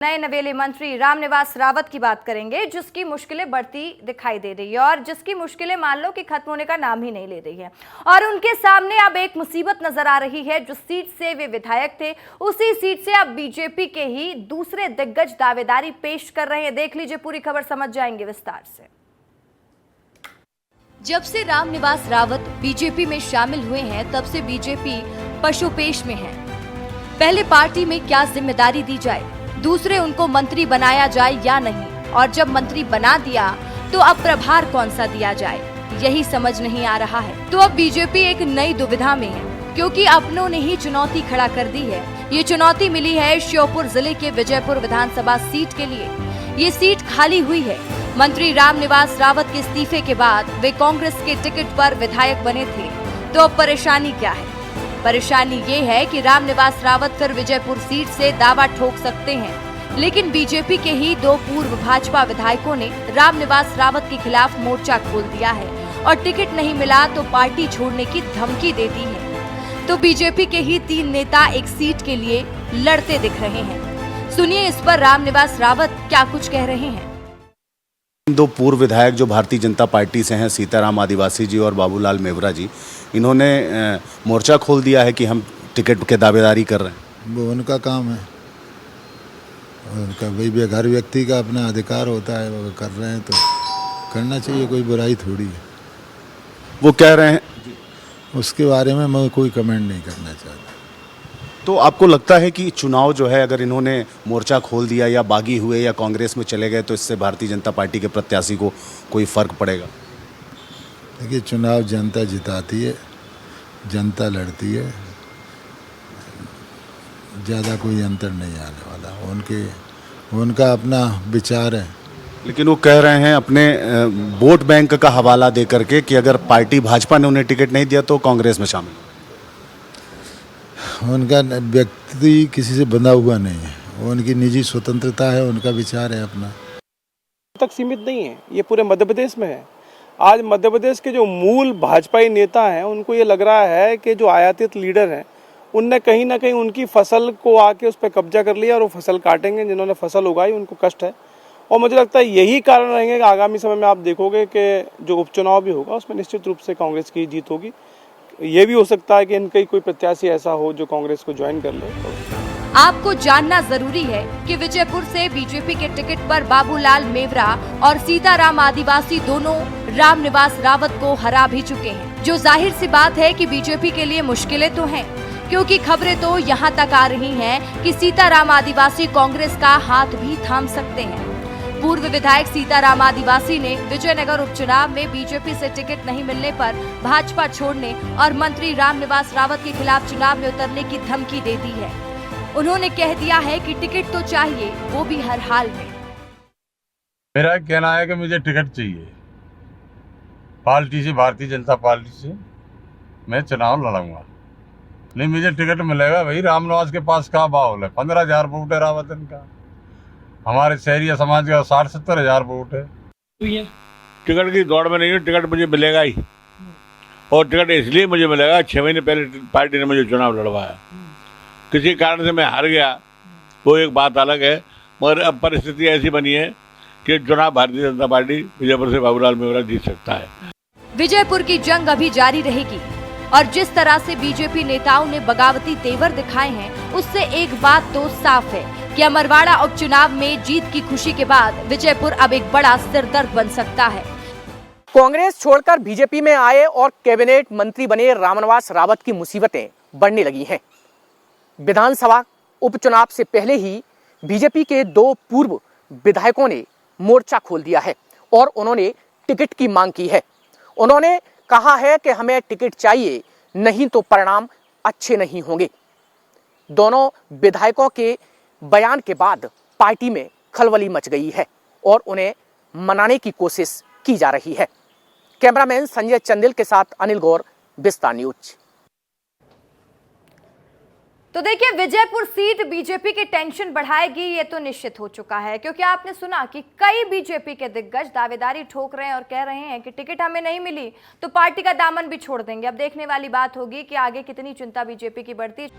नए नवेले मंत्री रामनिवास रावत की बात करेंगे, जिसकी मुश्किलें बढ़ती दिखाई दे रही है और जिसकी मुश्किलें मान लो कि खत्म होने का नाम ही नहीं ले रही है। और उनके सामने अब एक मुसीबत नजर आ रही है। जिस सीट से वे विधायक थे, उसी सीट से अब बीजेपी के ही दूसरे दिग्गज दावेदारी पेश कर रहे हैं। देख लीजिए, पूरी खबर समझ जाएंगे विस्तार से। जब से रामनिवास रावत बीजेपी में शामिल हुए हैं, तब से बीजेपी पशुपेश में है। पहले पार्टी में क्या जिम्मेदारी दी जाए, दूसरे उनको मंत्री बनाया जाए या नहीं, और जब मंत्री बना दिया तो अब प्रभार कौन सा दिया जाए, यही समझ नहीं आ रहा है। तो अब बीजेपी एक नई दुविधा में है, क्योंकि अपनों ने ही चुनौती खड़ा कर दी है। ये चुनौती मिली है श्योपुर जिले के विजयपुर विधानसभा सीट के लिए। ये सीट खाली हुई है। मंत्री रामनिवास रावत के इस्तीफे के बाद वे कांग्रेस के टिकट पर विधायक बने थे। तो अब परेशानी क्या है? परेशानी ये है कि रामनिवास रावत फिर विजयपुर सीट से दावा ठोक सकते हैं, लेकिन बीजेपी के ही दो पूर्व भाजपा विधायकों ने रामनिवास रावत के खिलाफ मोर्चा खोल दिया है और टिकट नहीं मिला तो पार्टी छोड़ने की धमकी दे दी है। तो बीजेपी के ही 3 नेता एक सीट के लिए लड़ते दिख रहे हैं। सुनिए इस पर रामनिवास रावत क्या कुछ कह रहे हैं। दो पूर्व विधायक जो भारतीय जनता पार्टी से हैं, सीताराम आदिवासी जी और बाबूलाल मेवरा जी, इन्होंने मोर्चा खोल दिया है कि हम टिकट के दावेदारी कर रहे हैं। वो उनका काम है, उनका भाई हर व्यक्ति का अपना अधिकार होता है, वो कर रहे हैं तो करना चाहिए, कोई बुराई थोड़ी है। वो कह रहे हैं, उसके बारे में मैं कोई कमेंट नहीं करना चाहता। तो आपको लगता है कि चुनाव जो है, अगर इन्होंने मोर्चा खोल दिया या बागी हुए या कांग्रेस में चले गए, तो इससे भारतीय जनता पार्टी के प्रत्याशी को कोई फर्क पड़ेगा? देखिए, चुनाव जनता जिताती है, जनता लड़ती है, ज़्यादा कोई अंतर नहीं आने वाला। उनका अपना विचार है। लेकिन वो कह रहे हैं अपने वोट बैंक का हवाला दे करके कि अगर पार्टी भाजपा ने उन्हें टिकट नहीं दिया तो कांग्रेस में शामिल। उनका व्यक्ति किसी से बंधा हुआ नहीं है, उनकी निजी स्वतंत्रता है, उनका विचार है अपना। तक सीमित नहीं है, ये पूरे मध्य प्रदेश में है। आज मध्य प्रदेश के जो मूल भाजपाई नेता हैं, उनको ये लग रहा है कि जो आयातित लीडर हैं, उनने कहीं ना कहीं उनकी फसल को आके उस पर कब्जा कर लिया और वो फसल काटेंगे। जिन्होंने फसल उगाई उनको कष्ट है, और मुझे लगता है यही कारण रहेंगे कि आगामी समय में आप देखोगे कि जो उपचुनाव भी होगा उसमें निश्चित रूप से कांग्रेस की जीत होगी। ये भी हो सकता है कि इनका कोई प्रत्याशी ऐसा हो जो कांग्रेस को ज्वाइन कर ले। आपको जानना जरूरी है कि विजयपुर से बीजेपी के टिकट पर बाबूलाल मेवरा और सीताराम आदिवासी दोनों रामनिवास रावत को हरा भी चुके हैं, जो जाहिर सी बात है कि बीजेपी के लिए मुश्किलें तो हैं, क्योंकि खबरें तो यहाँ तक आ रही हैं कि सीताराम आदिवासी कांग्रेस का हाथ भी थाम सकते हैं। पूर्व विधायक सीताराम आदिवासी ने विजयनगर उपचुनाव में बीजेपी से टिकट नहीं मिलने पर भाजपा छोड़ने और मंत्री रामनिवास रावत के खिलाफ चुनाव में उतरने की धमकी दे दी है। उन्होंने कह दिया है कि टिकट तो चाहिए, वो भी हर हाल में। मेरा कहना है कि मुझे टिकट चाहिए पार्टी से, भारतीय जनता पार्टी से मैं चुनाव लड़ूंगा। नहीं मुझे टिकट मिलेगा भाई। रामनिवास के पास क्या बाहुल है, 15,000 वोट है रावतन का। हमारे शहरी समाज का 60-70 हजार वोट है। टिकट की दौड़ में नहीं है, टिकट मुझे मिलेगा ही, और टिकट इसलिए मुझे मिलेगा, 6 महीने पहले पार्टी ने मुझे चुनाव लड़वाया। किसी कारण से मैं हार गया, वो एक बात अलग है, मगर अब परिस्थिति ऐसी बनी है कि चुनाव भारतीय जनता पार्टी विजयपुर से बाबूलाल मेवरा जीत सकता है। विजयपुर की जंग अभी जारी रहेगी, और जिस तरह से बीजेपी नेताओं ने बगावती तेवर दिखाए हैं, उससे एक बात तो साफ है कि अमरवाड़ा उपचुनाव में जीत की खुशी के बाद विजयपुर अब एक बड़ा सिरदर्द बन सकता है। कांग्रेस छोड़कर बीजेपी में आए और कैबिनेट मंत्री बने रामनिवास रावत की मुसीबतें बढ़ने लगी हैं। विधानसभा उपचुनाव से पहले ही बीजेपी के 2 पूर्व विधायकों ने मोर्चा खोल दिया है और उन्होंने टिकट की मांग की है। उन्होंने कहा है कि हमें टिकट चाहिए, नहीं तो परिणाम अच्छे नहीं होंगे। दोनों विधायकों के बयान के बाद पार्टी में खलबली मच गई है और उन्हें मनाने की कोशिश की जा रही है। कैमरामैन संजय चंदेल के साथ अनिल गौर, विस्तार न्यूज। तो देखिए, विजयपुर सीट बीजेपी की टेंशन बढ़ाएगी, ये तो निश्चित हो चुका है, क्योंकि आपने सुना कि कई बीजेपी के दिग्गज दावेदारी ठोक रहे हैं और कह रहे हैं कि टिकट हमें नहीं मिली तो पार्टी का दामन भी छोड़ देंगे। अब देखने वाली बात होगी कि आगे कितनी चिंता बीजेपी की बढ़ती।